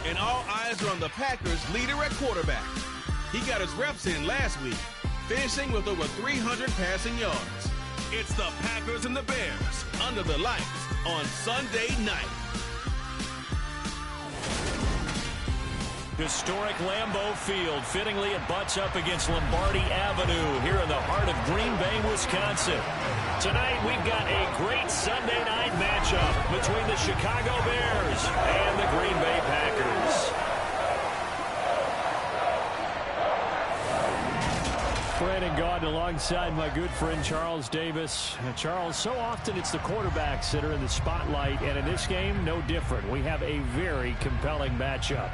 And all eyes are on the Packers' leader at quarterback. He got his reps in last week, finishing with over 300 passing yards. It's the Packers and the Bears under the lights on Sunday night. Historic Lambeau Field. Fittingly, it butts up against Lombardi Avenue here in the heart of Green Bay, Wisconsin. Tonight, we've got a great Sunday night matchup between the Chicago Bears and the Green Bay Packers. Brandon Gaudin alongside my good friend Charles Davis. Charles, so often it's the quarterbacks that are in the spotlight, and in this game, no different. We have a very compelling matchup.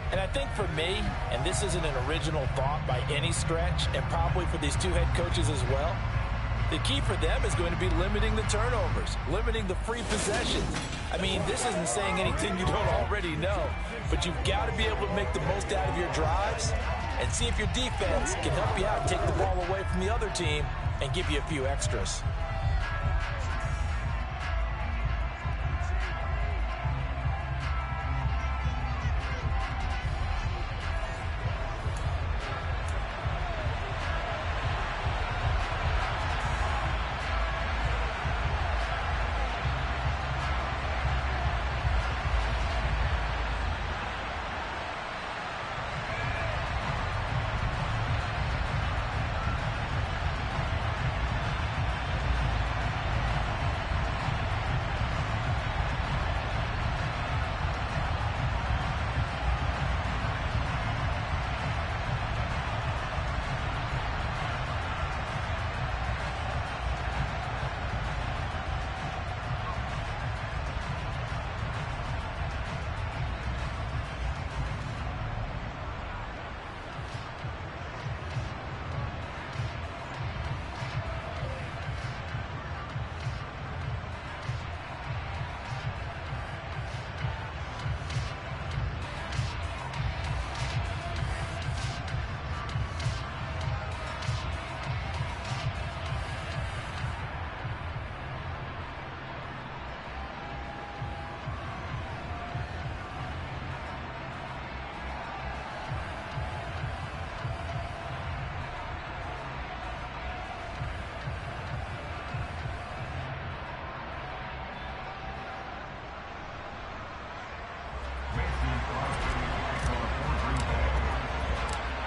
And I think for me, and this isn't an original thought by any stretch, and probably for these two head coaches as well, the key for them is going to be limiting the turnovers, limiting the free possessions. I mean, this isn't saying anything you don't already know, but you've got to be able to make the most out of your drives and see if your defense can help you out and take the ball away from the other team and give you a few extras.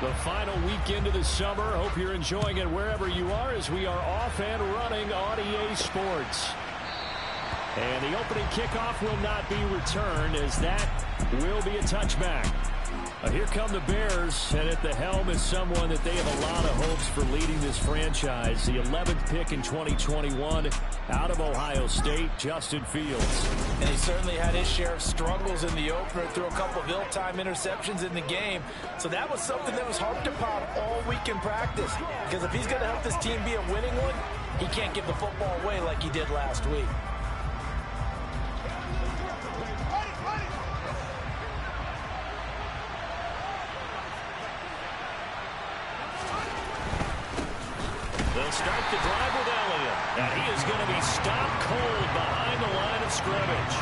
The final weekend of the summer. Hope you're enjoying it wherever you are as we are off and running on EA Sports. And the opening kickoff will not be returned as that will be a touchback. Here come the Bears, and at the helm is someone that they have a lot of hopes for leading this franchise. The 11th pick in 2021 out of Ohio State, Justin Fields. And he certainly had his share of struggles in the opener, threw a couple of ill-timed interceptions in the game. So that was something that was harped upon all week in practice. Because if he's going to help this team be a winning one, he can't give the football away like he did last week. They'll start the drive with Elliott, and he is going to be stopped cold behind the line of scrimmage.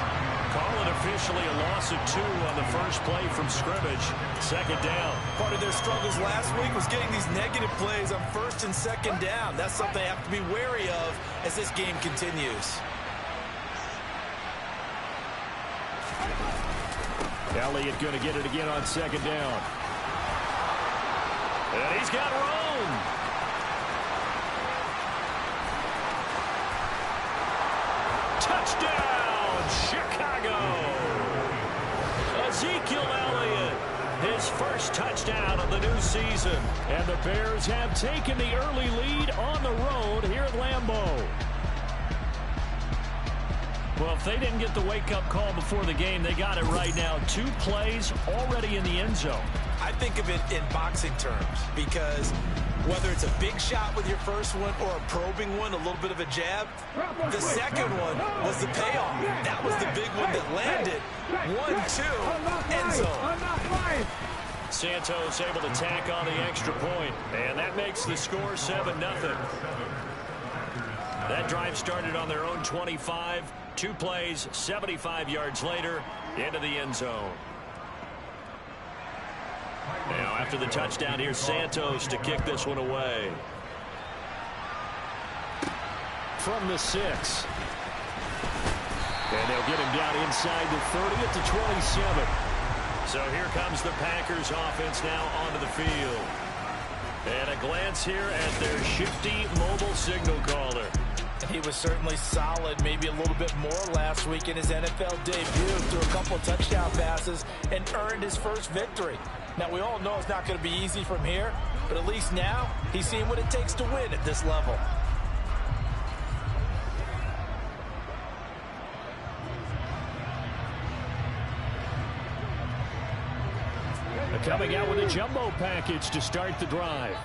Call it officially a loss of 2 on the first play from scrimmage. Second down. Part of their struggles last week was getting these negative plays on first and second down. That's something they have to be wary of as this game continues. Elliott going to get it again on second down. And he's got room. Touchdown, Chicago! Ezekiel Elliott, his first touchdown of the new season. And the Bears have taken the early lead on the road here at Lambeau. Well, if they didn't get the wake-up call before the game, they got it right now. 2 plays already in the end zone. I think of it in boxing terms because whether it's a big shot with your first one or a probing one, a little bit of a jab, the second one was the payoff. That was the big one that landed. 1-2, end zone. Santos able to tack on the extra point, and that makes the score 7-0. That drive started on their own 25. 2 plays, 75 yards later, into the end zone. Now after the touchdown, here's Santos to kick this one away. From the 6. And they'll get him down inside the 30 at the 27. So here comes the Packers offense now onto the field. And a glance here at their shifty mobile signal caller. He was certainly solid, maybe a little bit more last week in his NFL debut. Threw a couple of touchdown passes and earned his first victory. Now, we all know it's not going to be easy from here, but at least now he's seeing what it takes to win at this level. Coming out with a jumbo package to start the drive.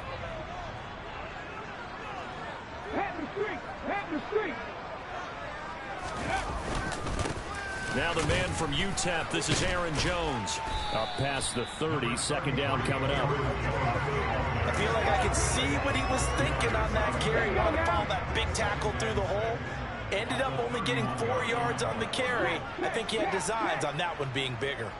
Now the man from UTEP, this is Aaron Jones. Up past the 30, second down coming up. I feel like I can see what he was thinking on that carry. Wanted to follow that big tackle through the hole. Ended up only getting 4 yards on the carry. I think he had designs on that one being bigger.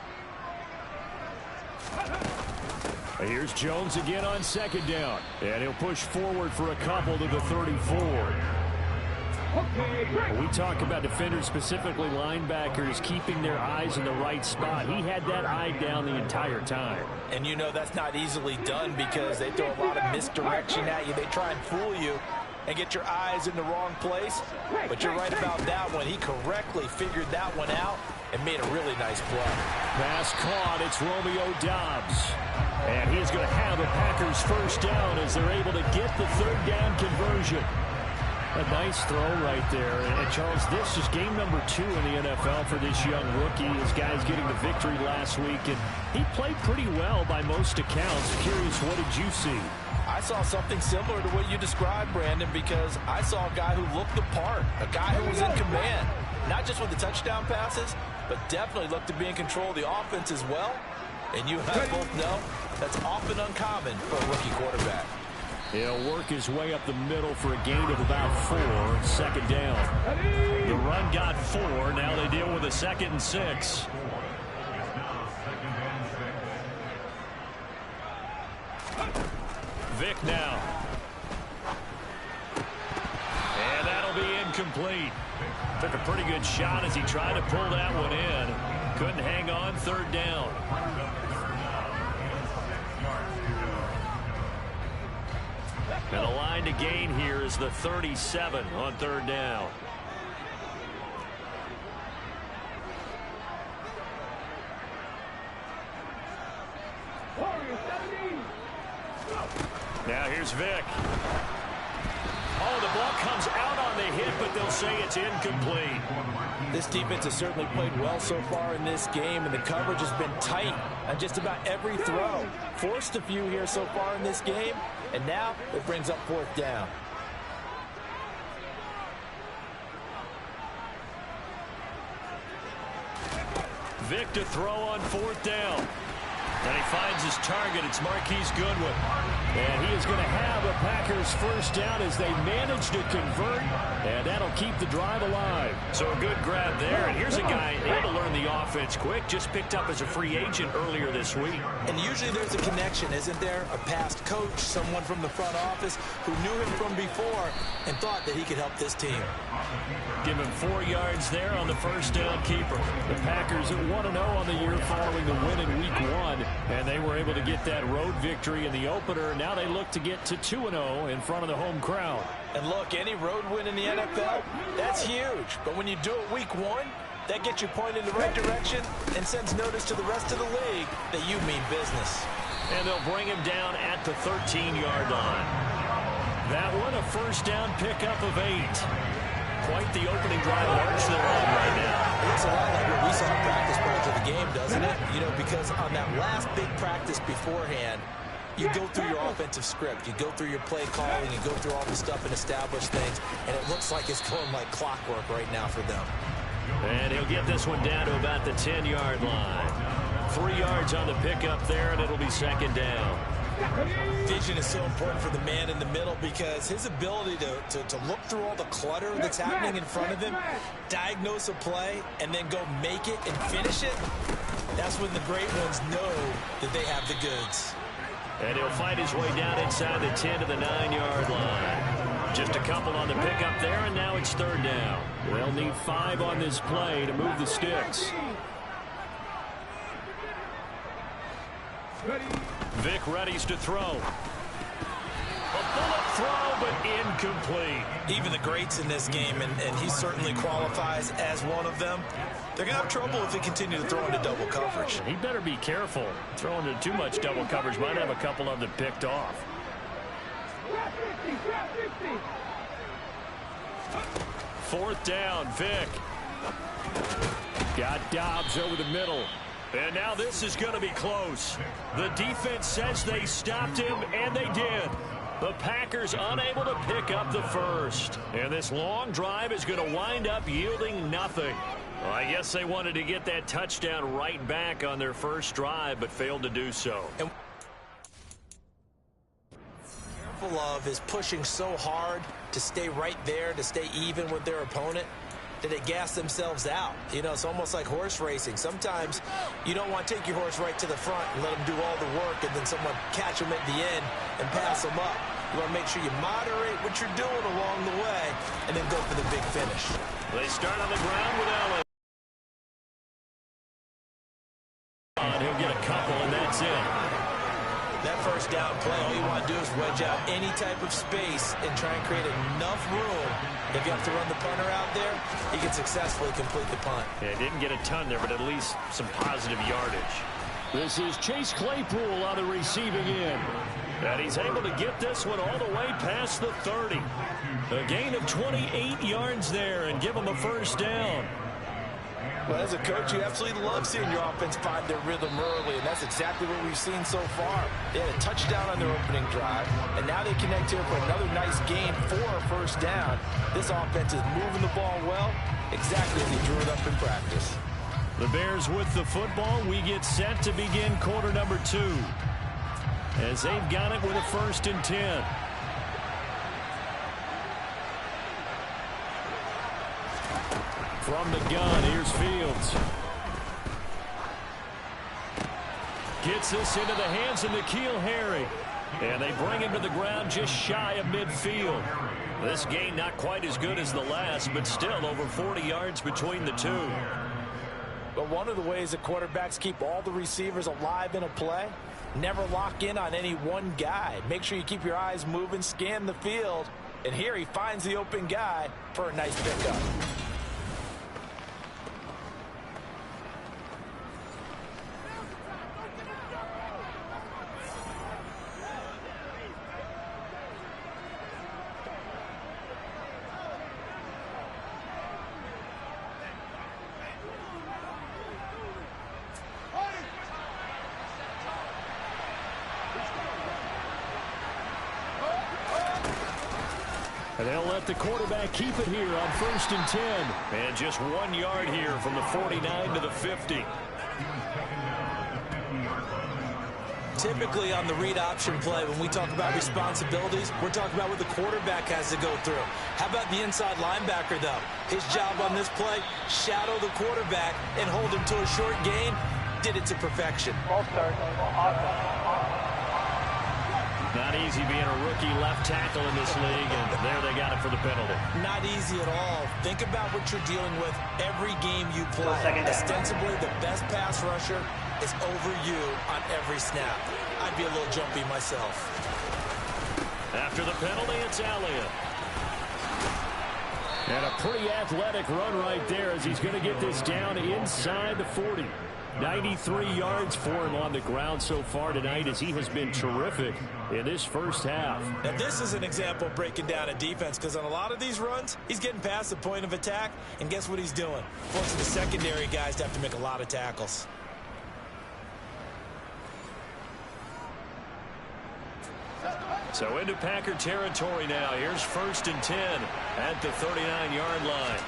Here's Jones again on second down. And he'll push forward for a couple to the 34. We talk about defenders, specifically linebackers, keeping their eyes in the right spot. He had that eye down the entire time. And you know that's not easily done because they throw a lot of misdirection at you. They try and fool you and get your eyes in the wrong place. But you're right about that one. He correctly figured that one out and made a really nice play. Pass caught. It's Romeo Doubs. And he's going to have a Packers first down as they're able to get the third down conversion. A nice throw right there. And Charles, this is game number 2 in the NFL for this young rookie. This guy's getting the victory last week, and he played pretty well by most accounts. Curious, what did you see? I saw something similar to what you described, Brandon, because I saw a guy who looked the part, a guy who was in command, not just with the touchdown passes, but definitely looked to be in control of the offense as well. And you and I both know that's often uncommon for a rookie quarterback. He'll work his way up the middle for a gain of about 4. Second down. The run got 4. Now they deal with a 2nd and 6. Vick now. And that'll be incomplete. Took a pretty good shot as he tried to pull that one in. Couldn't hang on. Third down. And the line to gain here is the 37 on third down. Now here's Vick. Oh, the ball comes out on the hit, but they'll say it's incomplete. This defense has certainly played well so far in this game, and the coverage has been tight on just about every throw. Forced a few here so far in this game, and now it brings up fourth down. Vick to throw on fourth down. And he finds his target. It's Marquise Goodwin. And he is going to have a Packers first down as they manage to convert. And that'll keep the drive alive. So a good grab there. And here's a guy able to learn the offense quick. Just picked up as a free agent earlier this week. And usually there's a connection, isn't there? A past coach, someone from the front office who knew him from before and thought that he could help this team. Give him 4 yards there on the first down keeper. The Packers at 1-0 on the year following the win in week 1. And they were able to get that road victory in the opener. Now they look to get to 2-0 in front of the home crowd. And look, any road win in the NFL, that's huge. But when you do it week 1, that gets you pointed in the right direction and sends notice to the rest of the league that you mean business. And they'll bring him down at the 13-yard line. That one, a first down pickup of 8. Quite the opening drive march they're on right now. It looks a lot like what we saw in practice prior to the game, doesn't it? You know, because on that last big practice beforehand, you go through your offensive script. You go through your play calling. You go through all the stuff and establish things. And it looks like it's going like clockwork right now for them. And he'll get this one down to about the 10-yard line. 3 yards on the pickup there, and it'll be second down. Vision is so important for the man in the middle because his ability to look through all the clutter that's happening in front of him, diagnose a play, and then go make it and finish it, That's when the great ones know that they have the goods. And he'll fight his way down inside the 10 to the 9-yard line. Just a couple on the pickup there, and now it's third down. They'll need 5 on this play to move the sticks. Vic readies to throw. A bullet throw, but incomplete. Even the greats in this game, and he certainly qualifies as one of them, they're going to have trouble if they continue to throw into double coverage. He better be careful. Throwing into too much double coverage might have a couple of them picked off. Fourth down, Vic. Got Dobbs over the middle. And now this is going to be close. The defense says they stopped him, and they did. The Packers unable to pick up the first. And this long drive is going to wind up yielding nothing. Well, I guess they wanted to get that touchdown right back on their first drive, but failed to do so. And careful of is pushing so hard to stay right there, to stay even with their opponent, that they gas themselves out. You know, it's almost like horse racing. Sometimes you don't want to take your horse right to the front and let them do all the work and then someone catch them at the end and pass them up. You want to make sure you moderate what you're doing along the way and then go for the big finish. They start on the ground with Allen. He'll get a couple, and that's it. That first down play, all you want to do is wedge out any type of space and try and create enough room. If you have to run the punter out there, he can successfully complete the punt. Yeah, didn't get a ton there, but at least some positive yardage. This is Chase Claypool on the receiving end. And he's able to get this one all the way past the 30. A gain of 28 yards there and give him a first down. Well, as a coach, you absolutely love seeing your offense find their rhythm early, and that's exactly what we've seen so far. They had a touchdown on their opening drive, and now they connect here for another nice gain for a first down. This offense is moving the ball well, exactly as he drew it up in practice. The Bears with the football. We get set to begin quarter number 2. As they've got it with a 1st and 10. From the gun, here's Fields. Gets this into the hands of N'Keal Harry. And they bring him to the ground just shy of midfield. This gain not quite as good as the last, but still over 40 yards between the two. But one of the ways that quarterbacks keep all the receivers alive in a play, never lock in on any one guy. Make sure you keep your eyes moving, scan the field. And here he finds the open guy for a nice pickup. And they'll let the quarterback keep it here on 1st and 10. And just 1 yard here from the 49 to the 50. Typically on the read option play, when we talk about responsibilities, we're talking about what the quarterback has to go through. How about the inside linebacker, though? His job on this play, shadow the quarterback and hold him to a short gain. Did it to perfection. Ball start. Awesome. Not easy being a rookie left tackle in this league, and there they got it for the penalty. Not easy at all. Think about what you're dealing with every game you play. Ostensibly, the best pass rusher is over you on every snap. I'd be a little jumpy myself. After the penalty, it's Elliott. And a pretty athletic run right there as he's going to get this down inside the 40. 93 yards for him on the ground so far tonight as he has been terrific in this first half. Now this is an example of breaking down a defense, because on a lot of these runs, he's getting past the point of attack, and guess what he's doing? Forcing the secondary guys to have to make a lot of tackles. So into Packer territory now. Here's 1st and 10 at the 39-yard line.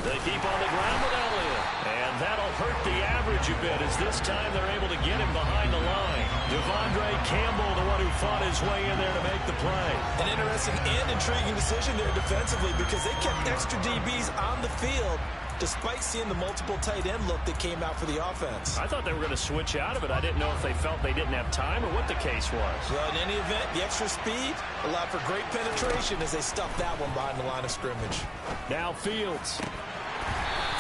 They keep on the ground with Elliott. And that'll hurt the average a bit as this time they're able to get him behind the line. Devondre Campbell, the one who fought his way in there to make the play. An interesting and intriguing decision there defensively, because they kept extra DBs on the field despite seeing the multiple tight end look that came out for the offense. I thought they were going to switch out of it. I didn't know if they felt they didn't have time or what the case was. Well, in any event, the extra speed allowed for great penetration as they stuffed that one behind the line of scrimmage. Now Fields.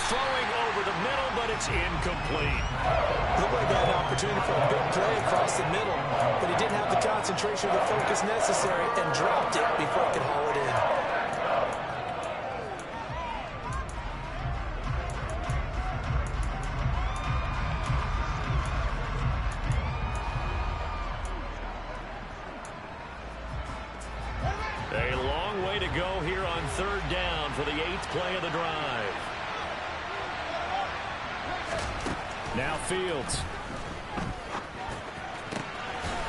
Throwing over the middle, but it's incomplete. Looked like he had an opportunity for a big play across the middle, but he didn't have the concentration or the focus necessary and dropped it before he could haul it in. A long way to go here on third down for the 8th play of the drive. Now Fields.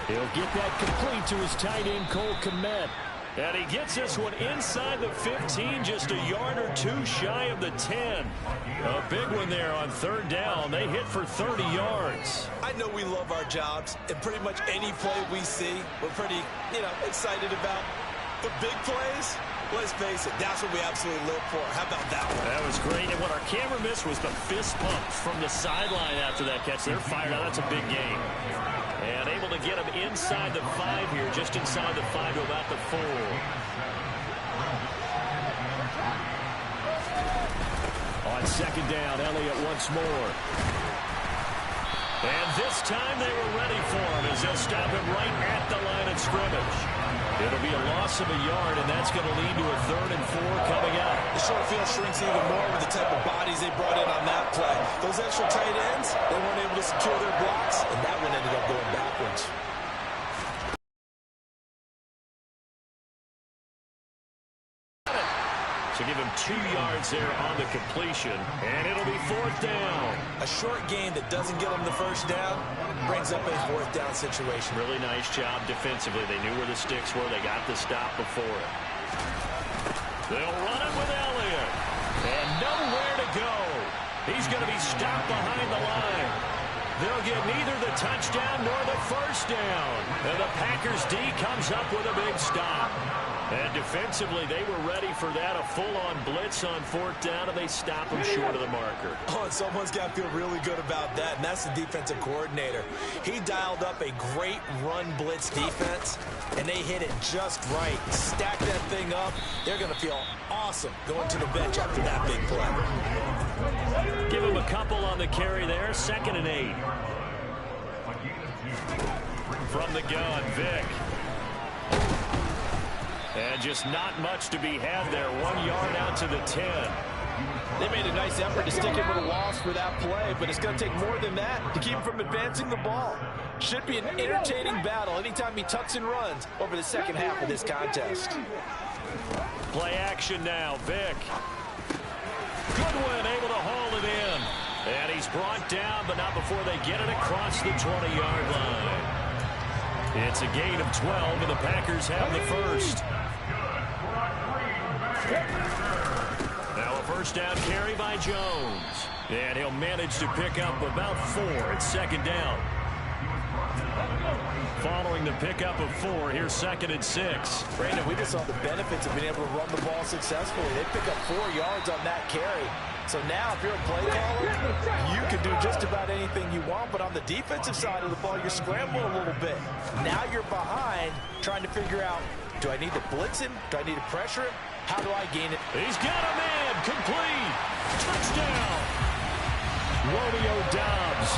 He'll get that complete to his tight end, Cole Kmet. And he gets this one inside the 15, just a yard or two shy of the 10. A big one there on third down. They hit for 30 yards. I know we love our jobs, and pretty much any play we see, we're pretty, excited about. The big plays, let's face it, that's what we absolutely live for. How about that one? That was great, and what our camera missed was the fist pumps from the sideline after that catch. They're fired out. That's a big game. And able to get him inside the 5 here, just inside the 5 to about the 4. On second down, Elliott once more. And this time they were ready for him as they'll stop him right at the line of scrimmage. It'll be a loss of a yard, and that's going to lead to a 3rd and 4 coming up. The short field shrinks even more with the type of bodies they brought in on that play. Those extra tight ends, they weren't able to secure their blocks, and that one ended up going backwards. So give him 2 yards there on the completion, and it'll be 4th down. A short gain that doesn't get them the first down brings up a 4th down situation. Really nice job defensively. They knew where the sticks were. They got the stop before it. They'll run it with Elliott. And nowhere to go. He's going to be stopped behind the line. They'll get neither the touchdown nor the first down. And the Packers D comes up with a big stop. And defensively, they were ready for that, a full-on blitz on 4th down, and they stop him short of the marker. Oh, and someone's got to feel really good about that, and that's the defensive coordinator. He dialed up a great run blitz defense, and they hit it just right. Stack that thing up. They're going to feel awesome going to the bench after that big play. Give him a couple on the carry there, 2nd and 8. From the gun, Vick. And just not much to be had there. 1 yard out to the 10. They made a nice effort to stick him with a loss for that play, but it's going to take more than that to keep him from advancing the ball. Should be an entertaining battle anytime he tucks and runs over the second half of this contest. Play action now, Vick. Goodwin able to haul it in. And he's brought down, but not before they get it across the 20-yard line. It's a gain of 12, and the Packers have the first. Now a first down carry by Jones. And he'll manage to pick up about 4 at 2nd down. Following the pickup of 4, here's 2nd and 6. Brandon, we just saw the benefits of being able to run the ball successfully. They pick up 4 yards on that carry. So now if you're a play caller, you can do just about anything you want, but on the defensive side of the ball, you're scrambling a little bit. Now you're behind trying to figure out, do I need to blitz him? Do I need to pressure him? How do I gain it? He's got a man. Complete. Touchdown. Romeo Doubs.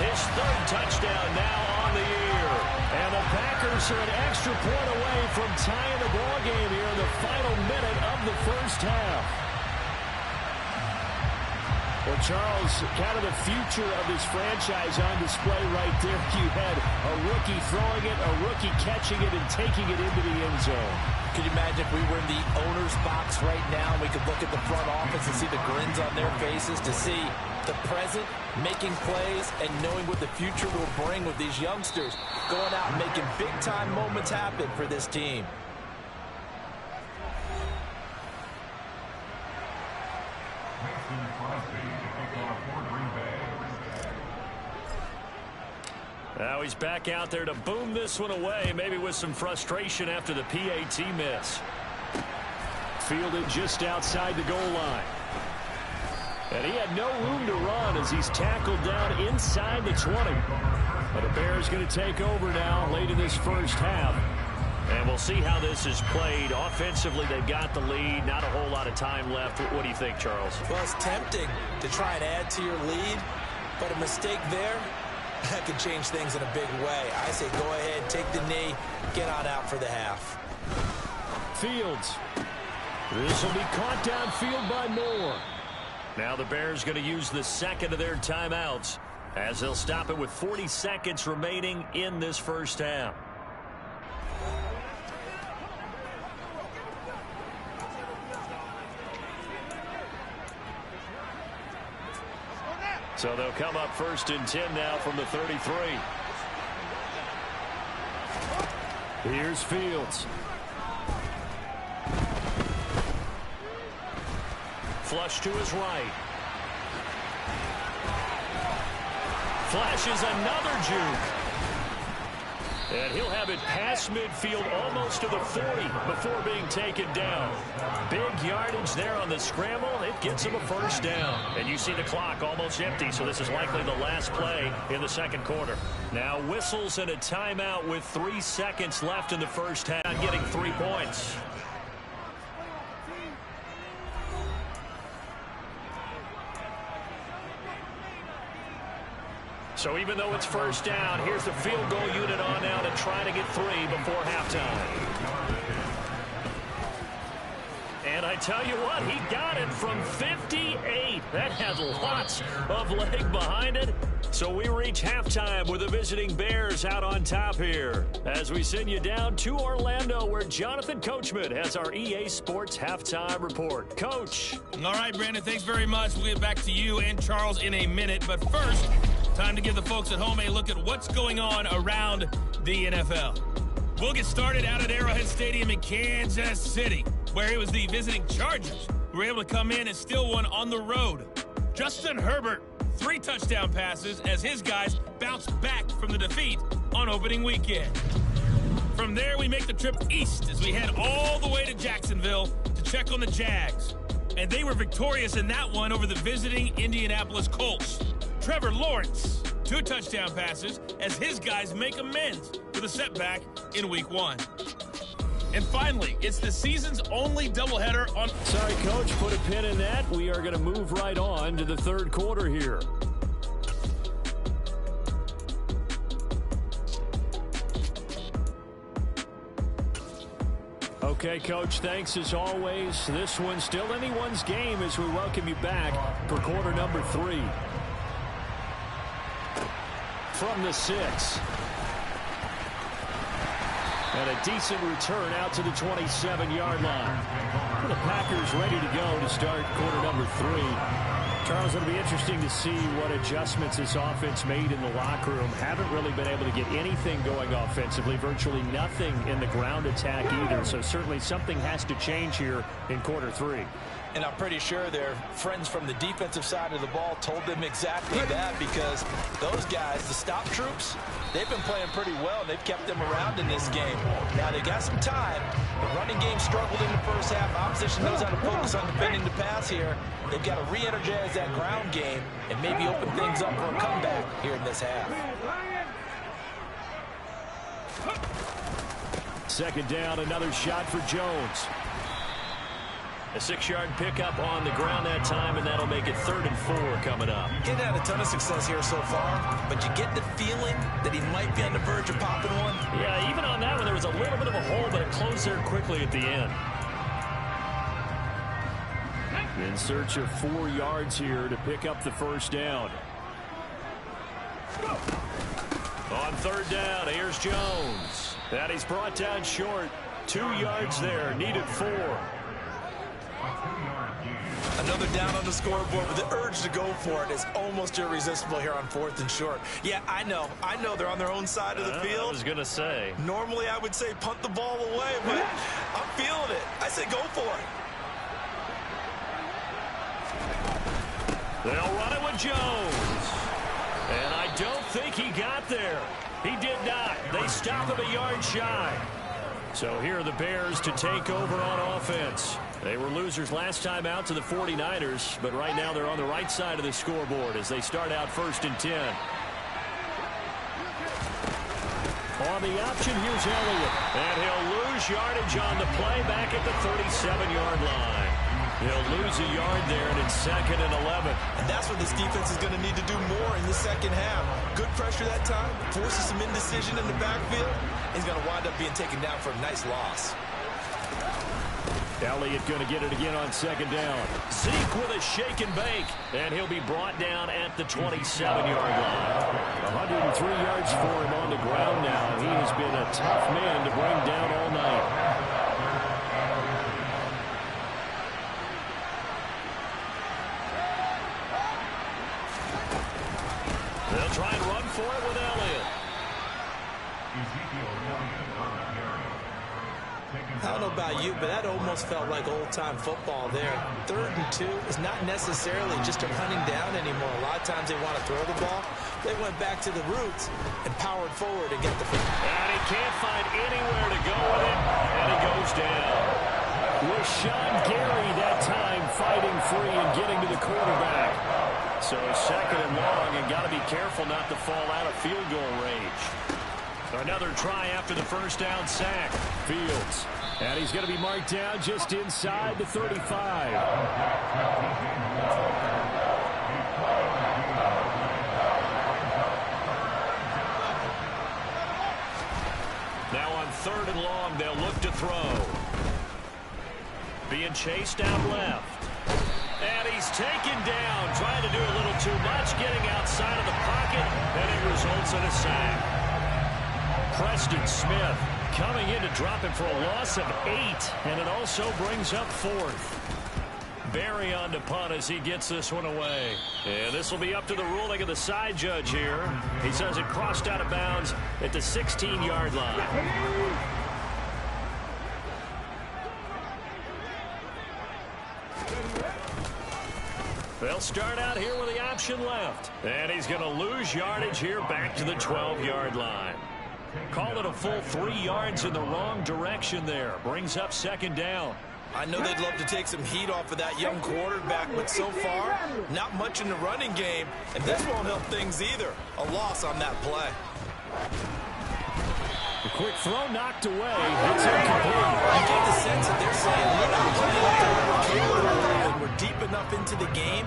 His 3rd touchdown now on the year. And the Packers are an extra point away from tying the ball game here in the final minute of the first half. Well, Charles, kind of the future of this franchise on display right there. You had a rookie throwing it, a rookie catching it, and taking it into the end zone. Could you imagine if we were in the owner's box right now and we could look at the front office and see the grins on their faces, to see the present making plays and knowing what the future will bring with these youngsters going out and making big-time moments happen for this team. Now he's back out there to boom this one away, maybe with some frustration after the PAT miss. Fielded just outside the goal line. And he had no room to run as he's tackled down inside the 20. But the Bears going to take over now late in this first half. And we'll see how this is played. Offensively, they've got the lead. Not a whole lot of time left. What do you think, Charles? Well, it's tempting to try and add to your lead, but a mistake there, that could change things in a big way. I say go ahead, take the knee, get on out for the half. Fields. This will be caught downfield by Moore. Now the Bears going to use the second of their timeouts as they'll stop it with 40 seconds remaining in this first half. So they'll come up 1st and 10 now from the 33. Here's Fields. Flush to his right. Flashes another juke. And he'll have it past midfield almost to the 40 before being taken down. Big yardage there on the scramble. It gets him a first down. And you see the clock almost empty, so this is likely the last play in the second quarter. Now whistles and a timeout with 3 seconds left in the first half, getting 3 points. So even though it's first down, here's the field goal unit on now to try to get 3 before halftime. And I tell you what, he got it from 58. That had lots of leg behind it. So we reach halftime with the visiting Bears out on top here as we send you down to Orlando where Jonathan Coachman has our EA Sports halftime report. Coach. All right, Brandon, thanks very much. We'll get back to you and Charles in a minute. But first, time to give the folks at home a look at what's going on around the NFL. We'll get started out at Arrowhead Stadium in Kansas City, where it was the visiting Chargers who were able to come in and still won on the road. Justin Herbert, 3 touchdown passes as his guys bounced back from the defeat on opening weekend. From there, we make the trip east as we head all the way to Jacksonville to check on the Jags. And they were victorious in that one over the visiting Indianapolis Colts. Trevor Lawrence, 2 touchdown passes as his guys make amends for the setback in week 1. And finally, it's the season's only doubleheader on... Sorry, Coach, put a pin in that. We are going to move right on to the third quarter here. Okay, Coach, thanks as always. This one's still anyone's game as we welcome you back for quarter number 3. From the 6. And a decent return out to the 27-yard line. The Packers ready to go to start quarter number 3. Charles, it'll be interesting to see what adjustments this offense made in the locker room. Haven't really been able to get anything going offensively, virtually nothing in the ground attack either. So certainly something has to change here in quarter 3. And I'm pretty sure their friends from the defensive side of the ball told them exactly that, because those guys, the stop troops, they've been playing pretty well. They've kept them around in this game. Now, they got some time. The running game struggled in the first half. Opposition knows how to focus on defending the pass here. They've got to re-energize that ground game and maybe open things up for a comeback here in this half. Second down, another shot for Jones. A 6-yard pickup on the ground that time, and that'll make it 3rd and 4 coming up. He's had a ton of success here so far, but you get the feeling that he might be on the verge of popping one. Yeah, even on that one, there was a little bit of a hole, but it closed there quickly at the end. In search of 4 yards here to pick up the first down. On 3rd down, here's Jones. And he's brought down short. 2 yards there, needed 4. Another down on the scoreboard, but the urge to go for it is almost irresistible here on 4th and short. Yeah, I know they're on their own side of the field. I was going to say. Normally I would say punt the ball away, but I'm feeling it. I say go for it. They'll run it with Jones. And I don't think he got there. He did not. They stop him a yard shy. So here are the Bears to take over on offense. They were losers last time out to the 49ers, but right now they're on the right side of the scoreboard as they start out 1st and 10. On the option, here's Elliott. And he'll lose yardage on the play back at the 37-yard line. He'll lose a yard there, and it's 2nd and 11. And that's what this defense is going to need to do more in the second half. Good pressure that time, forces some indecision in the backfield. He's going to wind up being taken down for a nice loss. Elliott going to get it again on 2nd down. Zeke with a shake and bake, and he'll be brought down at the 27-yard line. 103 yards for him on the ground now. He has been a tough man to bring down all night. They'll try and run for it with Elliott. I don't know about you, but that almost felt like old-time football there. 3rd and 2 is not necessarily just a running down anymore. A lot of times they want to throw the ball. They went back to the roots and powered forward to get the football. And he can't find anywhere to go with it, and he goes down. Rashawn Gary that time fighting free and getting to the quarterback. So 2nd and long, and got to be careful not to fall out of field goal range. Another try after the 1st down sack. Fields. And he's going to be marked down just inside the 35. Now on 3rd and long, they'll look to throw. Being chased out left. And he's taken down, trying to do a little too much, getting outside of the pocket, and it results in a sack. Preston Smith coming in to drop him for a loss of 8, and it also brings up 4th. Barry on to punt as he gets this one away. And this will be up to the ruling of the side judge here. He says it crossed out of bounds at the 16-yard line. They'll start out here with the option left. And he's going to lose yardage here back to the 12-yard line. Call it a full 3 yards in the wrong direction there. Brings up 2nd down. I know they'd love to take some heat off of that young quarterback, but so far, not much in the running game, and this won't help things either. A loss on that play. The quick throw knocked away. It's incomplete. You get the sense that they're saying we're not playing up to what we're capable of, and we're deep enough into the game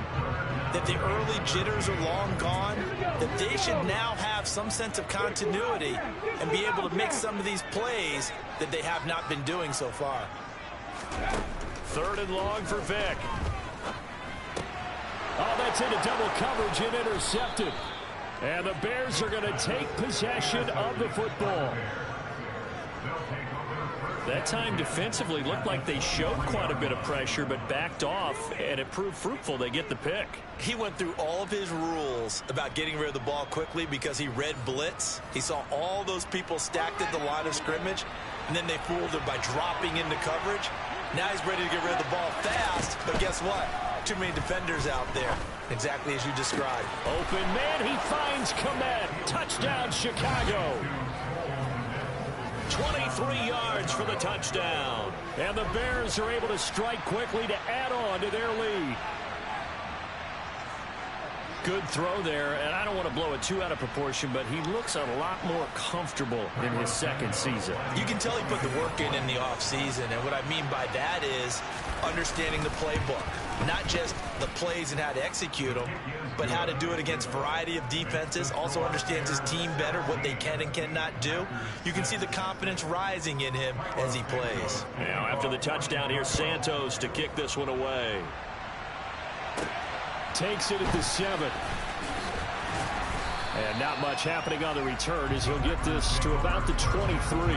that the early jitters are long gone, that they should now have some sense of continuity and be able to make some of these plays that they have not been doing so far. 3rd and long for Vick. Oh, that's into double coverage and intercepted. And the Bears are going to take possession of the football. That time defensively looked like they showed quite a bit of pressure but backed off, and it proved fruitful. They get the pick. He went through all of his rules about getting rid of the ball quickly because he read blitz. He saw all those people stacked at the line of scrimmage, and then they fooled him by dropping into coverage. Now he's ready to get rid of the ball fast, but guess what? Too many defenders out there, exactly as you described. Open man, he finds Komet. Touchdown, Chicago. 23 yards for the touchdown. And the Bears are able to strike quickly to add on to their lead. Good throw there, and I don't want to blow it too out of proportion, but he looks a lot more comfortable in his 2nd season. You can tell he put the work in the offseason, and what I mean by that is understanding the playbook. Not just the plays and how to execute them, but how to do it against a variety of defenses. Also understands his team better, what they can and cannot do. You can see the confidence rising in him as he plays. Now after the touchdown, here's Santos to kick this one away. Takes it at the 7. And not much happening on the return as he'll get this to about the 23.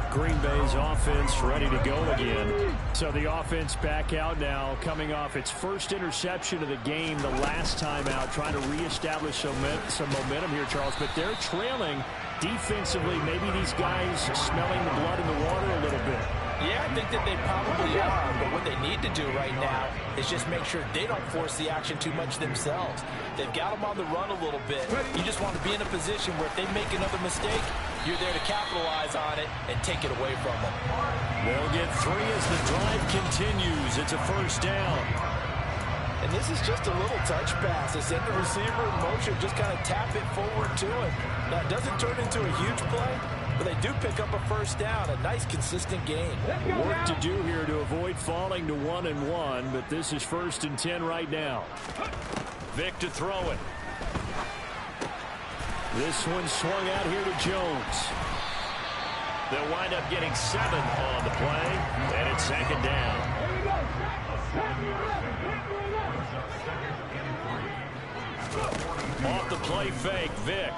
Green Bay's offense ready to go again. So the offense back out now, coming off its first interception of the game the last time out, trying to reestablish some momentum here, Charles. But they're trailing defensively. Maybe these guys smelling the blood in the water a little bit. Yeah, I think that they probably are, but what they need to do right now is just make sure they don't force the action too much themselves. They've got them on the run a little bit. You just want to be in a position where if they make another mistake, you're there to capitalize on it and take it away from them. They'll get 3 as the drive continues. It's a first down. And this is just a little touch pass. They send the receiver in motion, just kind of tap it forward to him. Now, it doesn't turn into a huge play, but they do pick up a first down, a nice, consistent gain. Work to do here to avoid falling to 1-1, but this is 1st and 10 right now. Vick to throw it. This one swung out here to Jones. They'll wind up getting 7 on the play, and it's 2nd down. Off the play fake, Vick.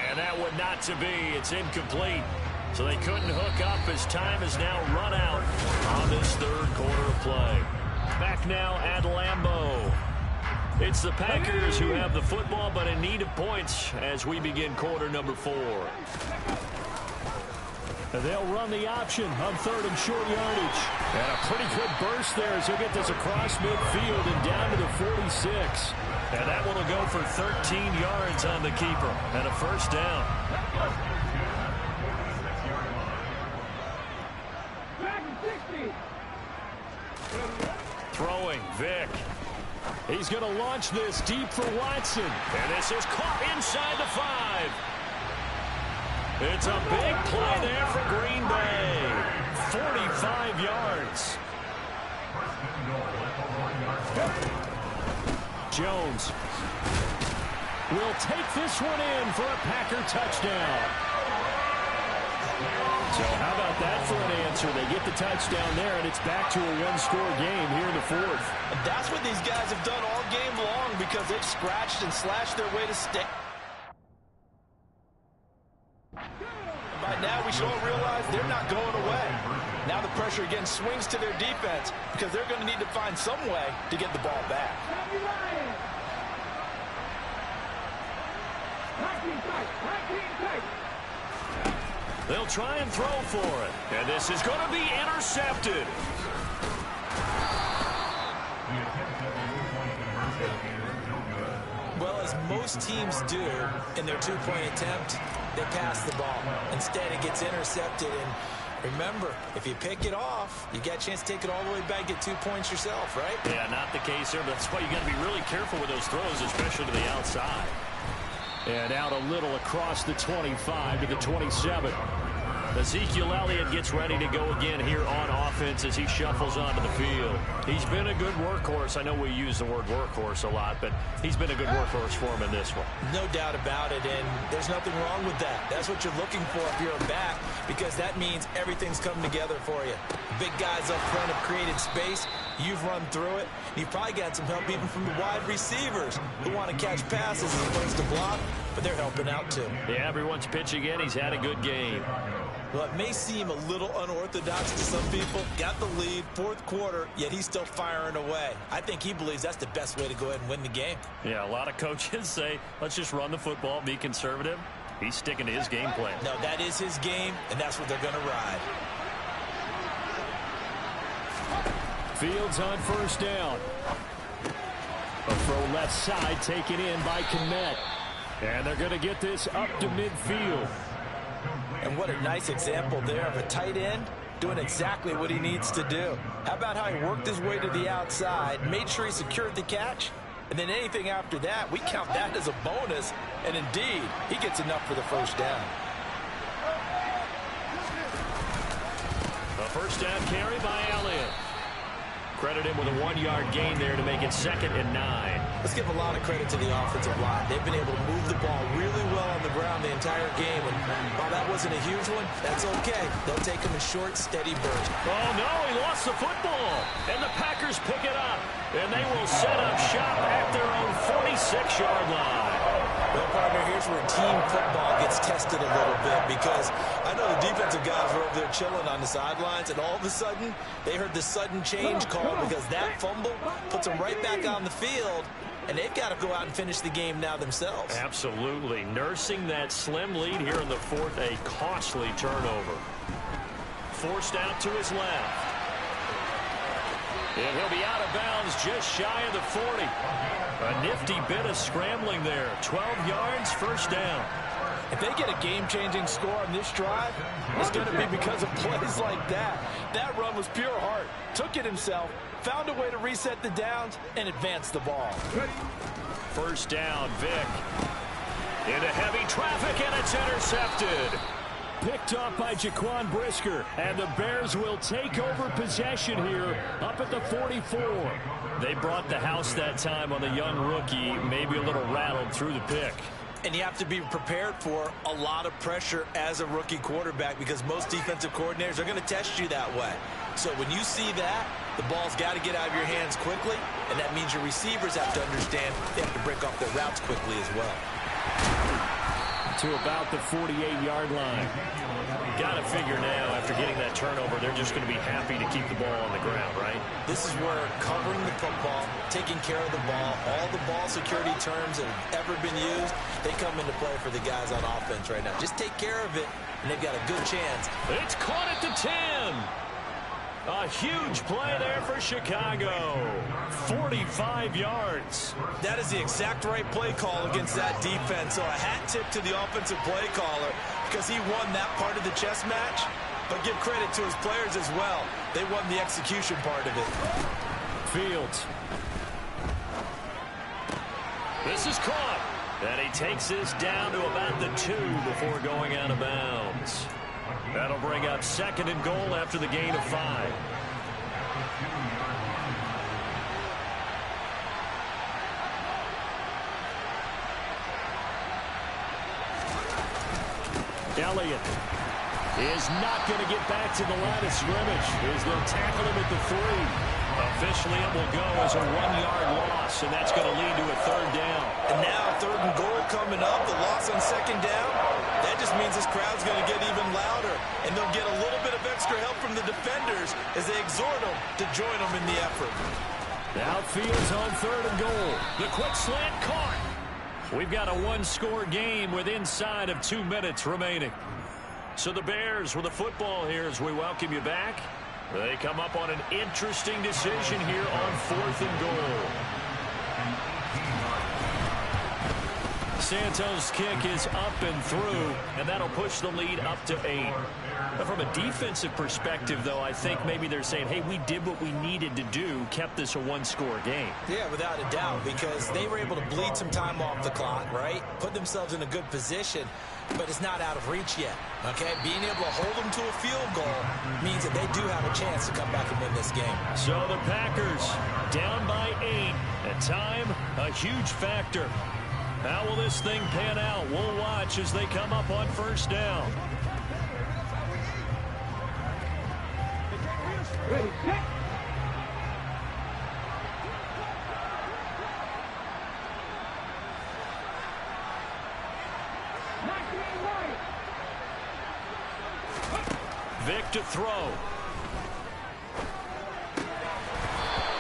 And that one not to be. It's incomplete. So they couldn't hook up as time has now run out on this 3rd quarter of play. Back now at Lambeau. It's the Packers who have the football, but in need of points as we begin quarter number 4. They'll run the option on 3rd and short yardage. And a pretty good burst there as he'll get this across midfield and down to the 46. And that one will go for 13 yards on the keeper and a first down. Throwing, Vick. He's going to launch this deep for Watson. And this is caught inside the 5. It's a big play there for Green Bay. 45 yards. Jones will take this one in for a Packer touchdown. So how about that for an answer? They get the touchdown there, and it's back to a 1-score game here in the 4th. And that's what these guys have done all game long because they've scratched and slashed their way to stay. By now, we should all realize they're not going away. Now the pressure again swings to their defense because they're going to need to find some way to get the ball back. They'll try and throw for it. And this is going to be intercepted. Well, as most teams do in their 2-point attempt, they pass the ball. Instead, it gets intercepted. And remember, if you pick it off, you got a chance to take it all the way back, get 2 points yourself, right? Yeah, not the case here. But that's why you got to be really careful with those throws, especially to the outside. And out a little across the 25 to the 27. Ezekiel Elliott gets ready to go again here on offense as he shuffles onto the field. He's been a good workhorse. I know we use the word workhorse a lot, but he's been a good workhorse for him in this one. No doubt about it, and there's nothing wrong with that. That's what you're looking for if you're a back, because that means everything's come together for you. Big guys up front have created space. You've run through it. You've probably got some help even from the wide receivers who want to catch passes as opposed to block, but they're helping out too. Yeah, everyone's pitching in. He's had a good game. Well, it may seem a little unorthodox to some people. Got the lead, 4th quarter, yet he's still firing away. I think he believes that's the best way to go ahead and win the game. Yeah, a lot of coaches say, let's just run the football, be conservative. He's sticking to his game plan. No, that is his game, and that's what they're going to ride. Fields on first down. A throw left side taken in by Kmet. And they're going to get this up to midfield. And what a nice example there of a tight end doing exactly what he needs to do. How about how he worked his way to the outside, made sure he secured the catch, and then anything after that, we count that as a bonus. And indeed, he gets enough for the first down. A first down carry by Elliott. Credit him with a 1-yard gain there to make it 2nd and 9. Let's give a lot of credit to the offensive line. They've been able to move the ball really well on the ground the entire game. And while that wasn't a huge one, that's okay. They'll take them in short, steady bursts. Oh, no, he lost the football. And the Packers pick it up. And they will set up shop at their own 46-yard line. Well, partner, here's where team football gets tested a little bit, because I know the defensive guys were over there chilling on the sidelines, and all of a sudden, they heard the sudden change call because that fumble puts them right back on the field, and they've got to go out and finish the game now themselves. Absolutely. Nursing that slim lead here in the 4th, a costly turnover. forced out to his left. And he'll be out of bounds just shy of the 40. A nifty bit of scrambling there. 12 yards, first down. If they get a game-changing score on this drive, it's going to be because of plays like that. That run was pure heart. Took it himself, found a way to reset the downs, and advance the ball. First down, Vick. Into heavy traffic, and it's intercepted. Picked off by Jaquan Brisker, and the Bears will take over possession here up at the 44. They brought the house that time on the young rookie, maybe a little rattled through the pick. And you have to be prepared for a lot of pressure as a rookie quarterback because most defensive coordinators are going to test you that way. So when you see that, the ball's got to get out of your hands quickly, and that means your receivers have to understand they have to break off their routes quickly as well. To about the 48-yard line. Got to figure now, after getting that turnover, they're just going to be happy to keep the ball on the ground, right? This is where covering the football, taking care of the ball, all the ball security terms that have ever been used, they come into play for the guys on offense right now. Just take care of it, and they've got a good chance. It's caught at the 10. A huge play there for Chicago. 45 yards. That is the exact right play call against that defense. So a hat tip to the offensive play caller because he won that part of the chess match. But give credit to his players as well. They won the execution part of it. Fields. This is caught. And he takes this down to about the 2 before going out of bounds. That'll bring up second and goal after the gain of 5. Elliott is not going to get back to the line of scrimmage as they'll tackle him at the 3. Officially, it will go as a 1-yard loss, and that's going to lead to a third down. And now third and goal coming up, the loss on second down. That just means this crowd's going to get even louder, and they'll get a little bit of extra help from the defenders as they exhort them to join them in the effort. Now Fields on third and goal. The quick slant caught. We've got a one-score game with inside of 2 minutes remaining. So the Bears with the football here as we welcome you back. They come up on an interesting decision here on fourth and goal. Santos' kick is up and through, and that'll push the lead up to 8. But from a defensive perspective, though, I think maybe they're saying, hey, we did what we needed to do, kept this a one-score game. Yeah, without a doubt, because they were able to bleed some time off the clock, right? Put themselves in a good position, but it's not out of reach yet, okay? Being able to hold them to a field goal means that they do have a chance to come back and win this game. So the Packers down by 8, and time a huge factor. How will this thing pan out? We'll watch as they come up on first down. Ready, set. Vick to throw.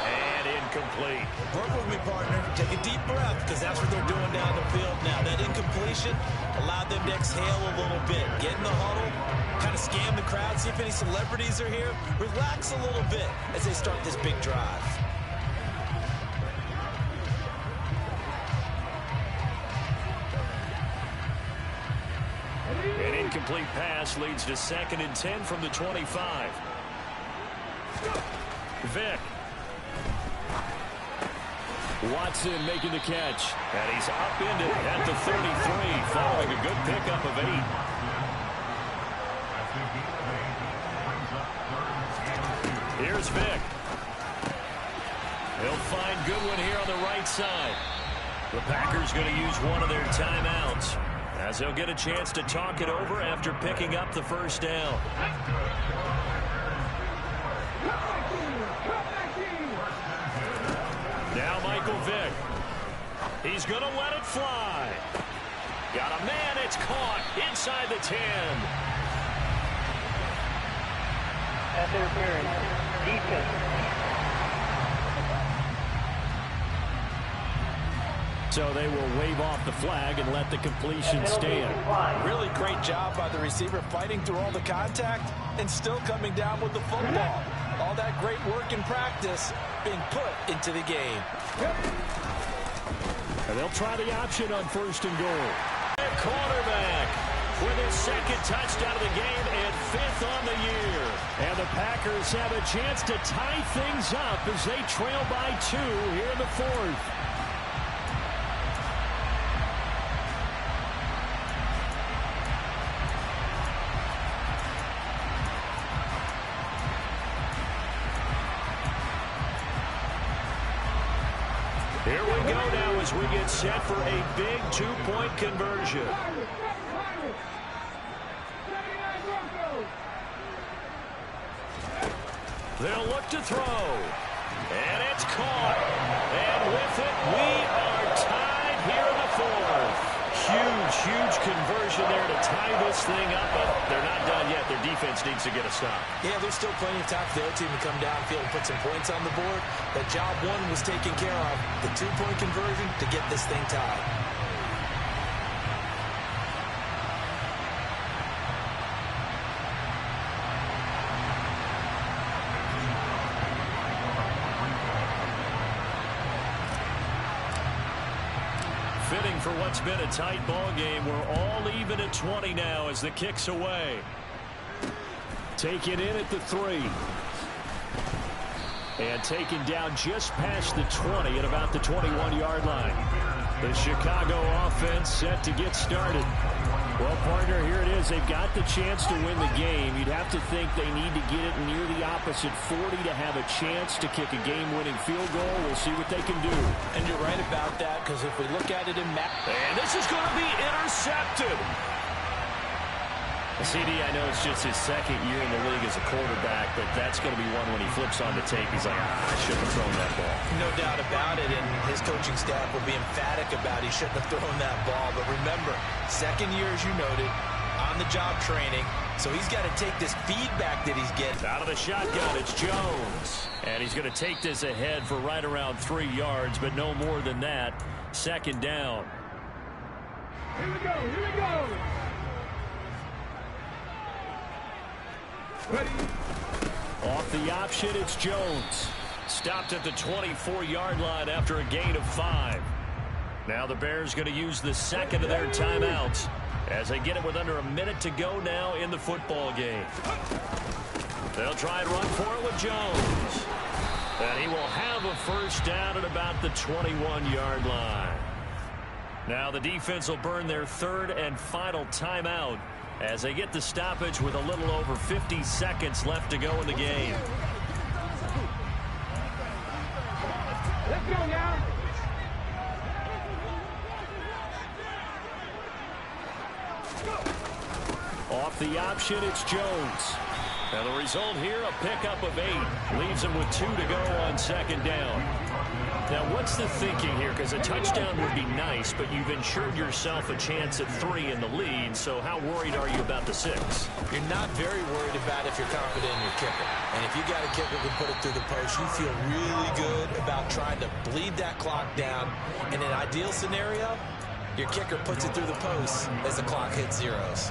And incomplete. Work with me, partner. Take a deep breath, because that's what they're doing down the field now. That incompletion allowed them to exhale a little bit. Get in the huddle, kind of scan the crowd, see if any celebrities are here. Relax a little bit as they start this big drive. An incomplete pass leads to second and 10 from the 25. Vick. Watson making the catch. And he's upended at the 33, following a good pickup of 8. Here's Vick. He'll find Goodwin here on the right side. The Packers going to use one of their timeouts, as they'll get a chance to talk it over after picking up the first down. Now Michael Vick. He's going to let it fly. Got a man, it's caught inside the 10. Pass interference. Defense. So they will wave off the flag and let the completion stand. Really great job by the receiver fighting through all the contact and still coming down with the football. All that great work in practice being put into the game. And they'll try the option on 1st and goal. Quarterback with his 2nd touchdown of the game and 5th on the year. And the Packers have a chance to tie things up as they trail by 2 here in the 4th. Here we go now as we get set for a big 2-point conversion. They'll look to throw. And it's caught. And with it, we are tied here in the 4th. Huge conversion there to tie this thing up, but they're not done yet. Their defense needs to get a stop. Yeah, there's still plenty of time for their team to come downfield and put some points on the board. But job 1 was taken care of. The 2-point conversion to get this thing tied. Fitting for what's been a tight ball game. We're all even at 20 now as the kick's away. Taken in at the 3. And taken down just past the 20 at about the 21-yard line. The Chicago offense set to get started. Well, partner, here it is. They've got the chance to win the game. You'd have to think they need to get it near the opposite 40 to have a chance to kick a game-winning field goal. We'll see what they can do. And you're right about that, because if we look at it in and this is going to be intercepted. CD, I know it's just his 2nd year in the league as a quarterback, but that's going to be one when he flips on the tape. He's like, I shouldn't have thrown that ball. No doubt about it, and his coaching staff will be emphatic about he shouldn't have thrown that ball. But remember, 2nd year, as you noted, on-the-job training, so he's got to take this feedback that he's getting. Out of the shotgun, it's Jones. And he's going to take this ahead for right around 3 yards, but no more than that. 2nd down. Here we go. Ready. Off the option, it's Jones. Stopped at the 24-yard line after a gain of 5. Now the Bears going to use the 2nd of their timeouts as they get it with under a minute to go now in the football game. They'll try and run for it with Jones. And he will have a 1st down at about the 21-yard line. Now the defense will burn their 3rd and final timeout as they get the stoppage with a little over 50 seconds left to go in the game. Let's go now. Off the option, it's Jones. And the result here, a pickup of 8. Leaves him with 2 to go on 2nd down. Now, what's the thinking here? Because a touchdown would be nice, but you've ensured yourself a chance at 3 in the lead, so how worried are you about the 6? You're not very worried about if you're confident in your kicker. And if you got a kicker who can put it through the post, you feel really good about trying to bleed that clock down. In an ideal scenario, your kicker puts it through the post as the clock hits zeros.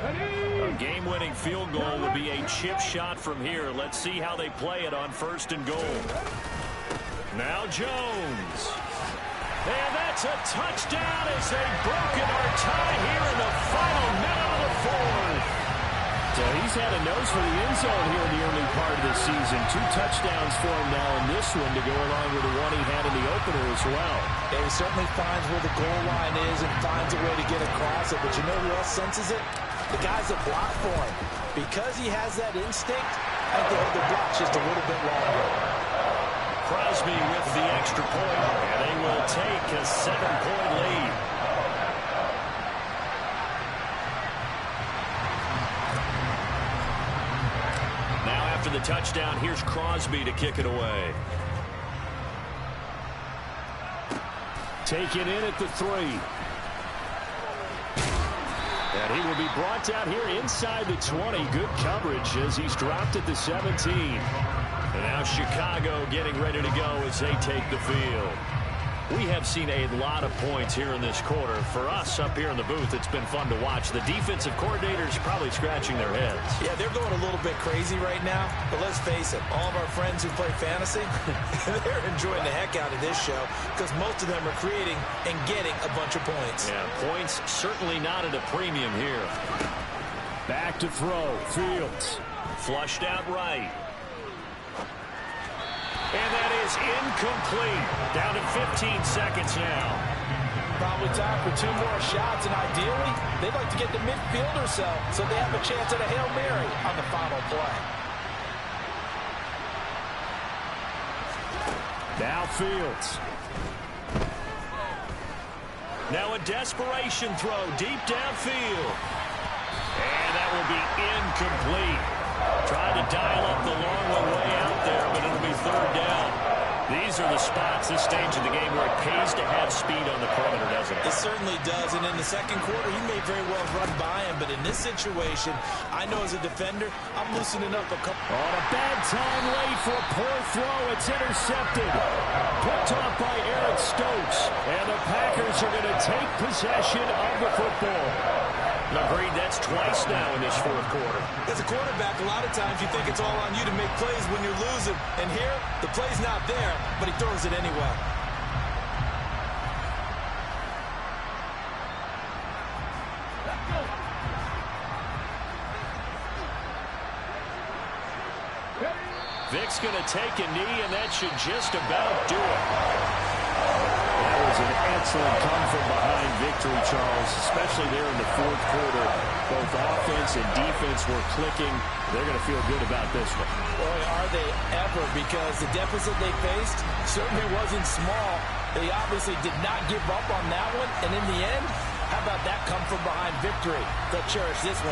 A game-winning field goal would be a chip shot from here. Let's see how they play it on 1st and goal. Now Jones. And that's a touchdown as they've broken our tie here in the final minute of the 4th. So he's had a nose for the end zone here in the early part of the season. 2 touchdowns for him now in this one to go along with the one he had in the opener as well. Yeah, he certainly finds where the goal line is and finds a way to get across it. But you know who else senses it? The guys that block for him. Because he has that instinct, I think they hold the block just a little bit longer. Crosby with the extra point, and they will take a 7-point lead. Now after the touchdown, here's Crosby to kick it away. Taken in at the 3. And he will be brought down here inside the 20. Good coverage as he's dropped at the 17. And now Chicago getting ready to go as they take the field. We have seen a lot of points here in this quarter. For us up here in the booth, it's been fun to watch. The defensive coordinators probably scratching their heads. Yeah, they're going a little bit crazy right now. But let's face it, all of our friends who play fantasy, they're enjoying the heck out of this show because most of them are creating and getting a bunch of points. Yeah, points certainly not at a premium here. Back to throw. Fields. Flushed out right. And that is incomplete. Down to 15 seconds now. Probably time for 2 more shots, and ideally, they'd like to get the midfield or so they have a chance at a Hail Mary on the final play. Now Fields. Now a desperation throw deep downfield. And that will be incomplete. Tried to dial up the long one way out there, but it'll be 3rd down. These are the spots, this stage of the game, where it pays to have speed on the perimeter, doesn't it? It certainly does, and in the second quarter, he may very well run by him, but in this situation, I know as a defender, I'm loosening up a couple. On a bad time late for a poor throw. It's intercepted. Picked off by Eric Stokes, and the Packers are going to take possession of the football. Agreed, that's twice now in this 4th quarter. As a quarterback, a lot of times you think it's all on you to make plays when you're losing. And here, the play's not there, but he throws it anyway. Vic's going to take a knee, and that should just about do it. That was an excellent come-from-behind victory, Charles, especially there in the 4th quarter. Both offense and defense were clicking. They're going to feel good about this one. Boy, are they ever, because the deficit they faced certainly wasn't small. They obviously did not give up on that one, and in the end, how about that come-from-behind victory? They'll cherish this one.